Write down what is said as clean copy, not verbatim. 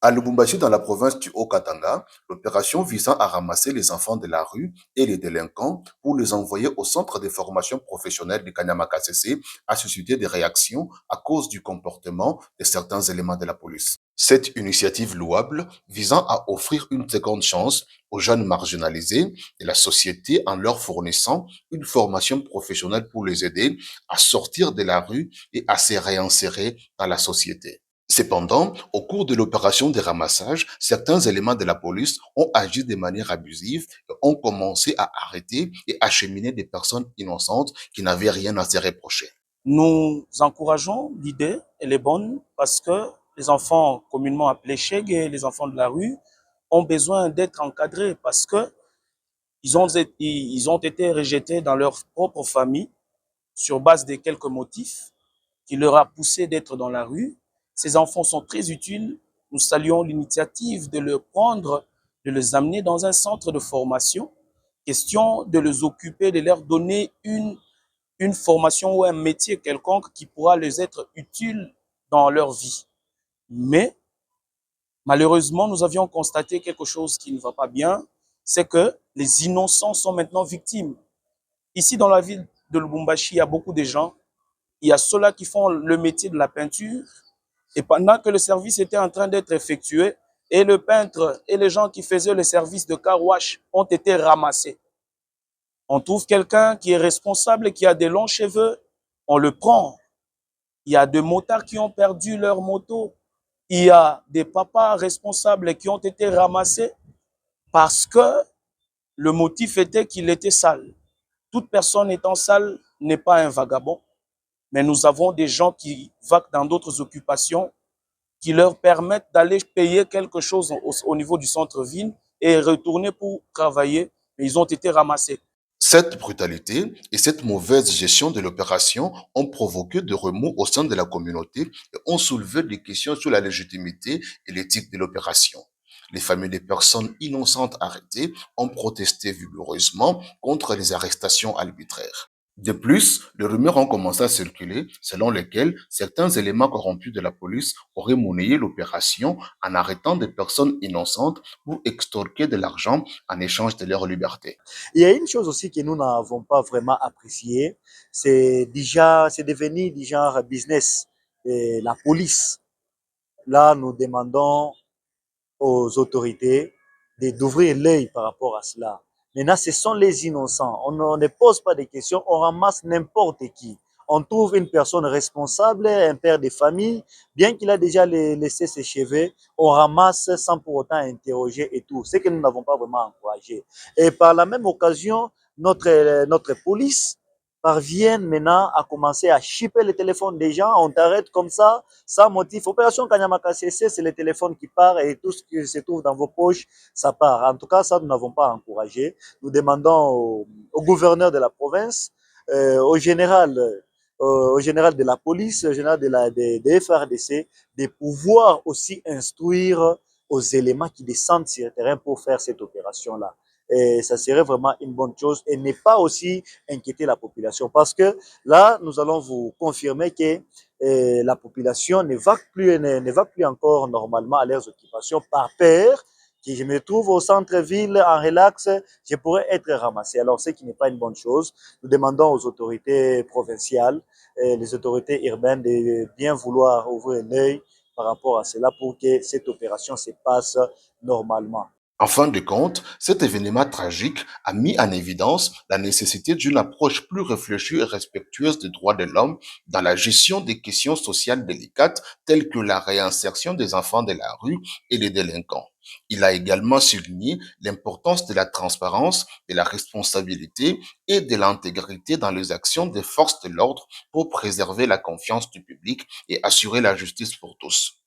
À Lubumbashi, dans la province du Haut-Katanga, l'opération visant à ramasser les enfants de la rue et les délinquants pour les envoyer au centre de formation professionnelle de Kanyama-KCC a suscité des réactions à cause du comportement de certains éléments de la police. Cette initiative louable visant à offrir une seconde chance aux jeunes marginalisés de la société en leur fournissant une formation professionnelle pour les aider à sortir de la rue et à se réinsérer dans la société. Cependant, au cours de l'opération de ramassage, certains éléments de la police ont agi de manière abusive et ont commencé à arrêter et acheminer des personnes innocentes qui n'avaient rien à se reprocher. Nous encourageons l'idée, elle est bonne parce que les enfants communément appelés Chegues, les enfants de la rue, ont besoin d'être encadrés parce que ils ont été rejetés dans leur propre famille sur base de quelques motifs qui leur a poussé d'être dans la rue. Ces enfants sont très utiles. Nous saluons l'initiative de les prendre, de les amener dans un centre de formation. Question de les occuper, de leur donner une formation ou un métier quelconque qui pourra les être utile dans leur vie. Mais malheureusement, nous avions constaté quelque chose qui ne va pas bien, c'est que les innocents sont maintenant victimes. Ici, dans la ville de Lubumbashi, il y a beaucoup de gens. Il y a ceux-là qui font le métier de la peinture. Et pendant que le service était en train d'être effectué, et le peintre et les gens qui faisaient le service de car wash ont été ramassés. On trouve quelqu'un qui est responsable, qui a des longs cheveux, on le prend. Il y a des motards qui ont perdu leur moto. Il y a des papas responsables qui ont été ramassés parce que le motif était qu'il était sale. Toute personne étant sale n'est pas un vagabond, mais nous avons des gens qui vaquent dans d'autres occupations qui leur permettent d'aller payer quelque chose au niveau du centre-ville et retourner pour travailler, mais ils ont été ramassés. Cette brutalité et cette mauvaise gestion de l'opération ont provoqué des remous au sein de la communauté et ont soulevé des questions sur la légitimité et l'éthique de l'opération. Les familles des personnes innocentes arrêtées ont protesté vigoureusement contre les arrestations arbitraires. De plus, les rumeurs ont commencé à circuler selon lesquelles certains éléments corrompus de la police auraient monnayé l'opération en arrêtant des personnes innocentes pour extorquer de l'argent en échange de leur liberté. Il y a une chose aussi que nous n'avons pas vraiment appréciée, c'est devenu du genre business. Et la police, là, nous demandons aux autorités d'ouvrir l'œil par rapport à cela. Maintenant, ce sont les innocents. On ne pose pas de questions, on ramasse n'importe qui. On trouve une personne responsable, un père de famille, bien qu'il a déjà laissé ses cheveux, on ramasse sans pour autant interroger et tout. C'est que nous n'avons pas vraiment encouragé. Et par la même occasion, notre police parvient maintenant à commencer à chipper les téléphones des gens. On t'arrête comme ça, sans motif. Opération Kanyamaka CC, c'est le téléphone qui part et tout ce qui se trouve dans vos poches, ça part. En tout cas, ça, nous n'avons pas encouragé. Nous demandons au gouverneur de la province, au général de la police, au général des FRDC, de pouvoir aussi instruire aux éléments qui descendent sur le terrain pour faire cette opération-là. Et ça serait vraiment une bonne chose et ne pas aussi inquiéter la population parce que là, nous allons vous confirmer que la population ne va plus encore normalement à leurs occupations par peur que je me trouve au centre-ville en relax, je pourrais être ramassé. Alors, ce qui n'est pas une bonne chose. Nous demandons aux autorités provinciales et les autorités urbaines de bien vouloir ouvrir l'œil par rapport à cela pour que cette opération se passe normalement. En fin de compte, cet événement tragique a mis en évidence la nécessité d'une approche plus réfléchie et respectueuse des droits de l'homme dans la gestion des questions sociales délicates telles que la réinsertion des enfants de la rue et les délinquants. Il a également souligné l'importance de la transparence, de la responsabilité et de l'intégrité dans les actions des forces de l'ordre pour préserver la confiance du public et assurer la justice pour tous.